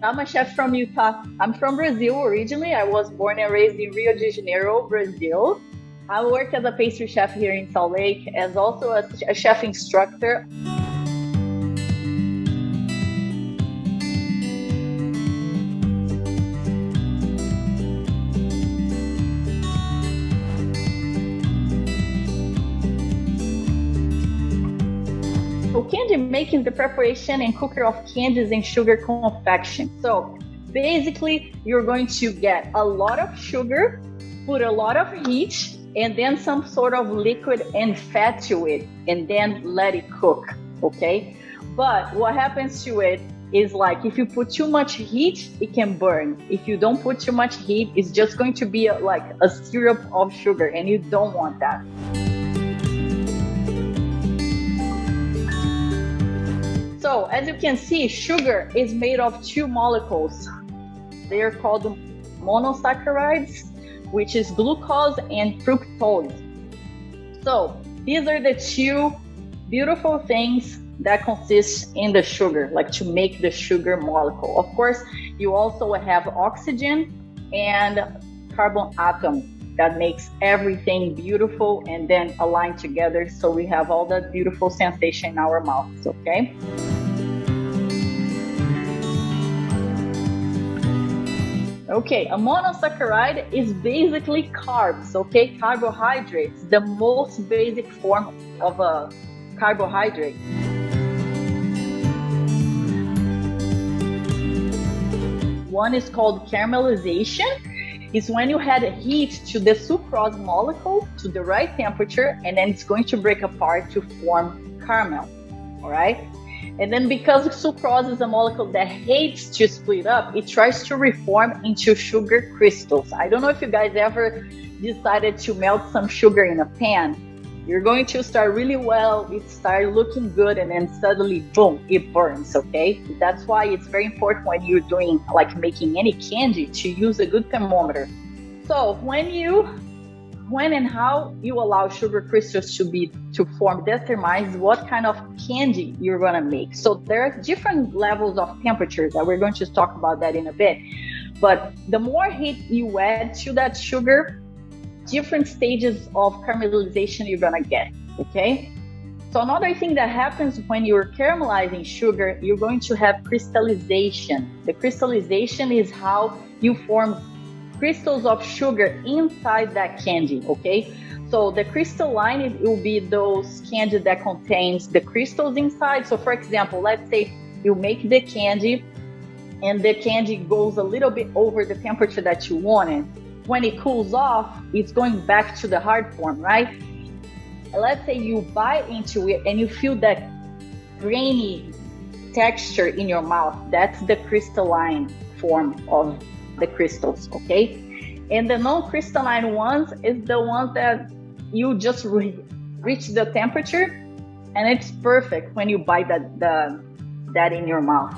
I'm a chef from Utah. I'm from Brazil originally. I was born and raised in Rio de Janeiro, Brazil. I work as a pastry chef here in Salt Lake, as also a chef instructor. So candy making is the preparation and cooker of candies and sugar confection. So basically, you're going to get a lot of sugar, put a lot of heat, and then some sort of liquid and fat to it, and then let it cook, okay? But what happens to it is, like, if you put too much heat, it can burn. If you don't put too much heat, it's just going to be like a syrup of sugar, and you don't want that. So as you can see, sugar is made of two molecules. They are called monosaccharides, which is glucose and fructose. So these are the two beautiful things that consist in the sugar, like to make the sugar molecule. Of course, you also have oxygen and carbon atom that makes everything beautiful and then aligned together, so we have all that beautiful sensation in our mouths, okay? Okay, a monosaccharide is basically carbs, okay? Carbohydrates, the most basic form of a carbohydrate. One is called caramelization. It's when you add heat to the sucrose molecule to the right temperature, and then it's going to break apart to form caramel, all right? And then because sucrose is a molecule that hates to split up, it tries to reform into sugar crystals. I don't know if you guys ever decided to melt some sugar in a pan. You're going to start really well, it starts looking good, and then suddenly, boom, it burns, okay? That's why it's very important when you're doing, like, making any candy, to use a good thermometer. So when and how you allow sugar crystals to form determines what kind of candy you're gonna make. So there are different levels of temperatures that we're going to talk about that in a bit. But the more heat you add to that sugar, different stages of caramelization you're gonna get, okay? So another thing that happens when you're caramelizing sugar, you're going to have crystallization. The crystallization is how you form crystals of sugar inside that candy, okay? So the crystalline, it will be those candy that contains the crystals inside. So for example, let's say you make the candy and the candy goes a little bit over the temperature that you wanted. When it cools off, it's going back to the hard form, right? Let's say you bite into it and you feel that grainy texture in your mouth. That's the crystalline form of the crystals, okay? And the non-crystalline ones is the ones that you just reach the temperature, and it's perfect when you bite that in your mouth.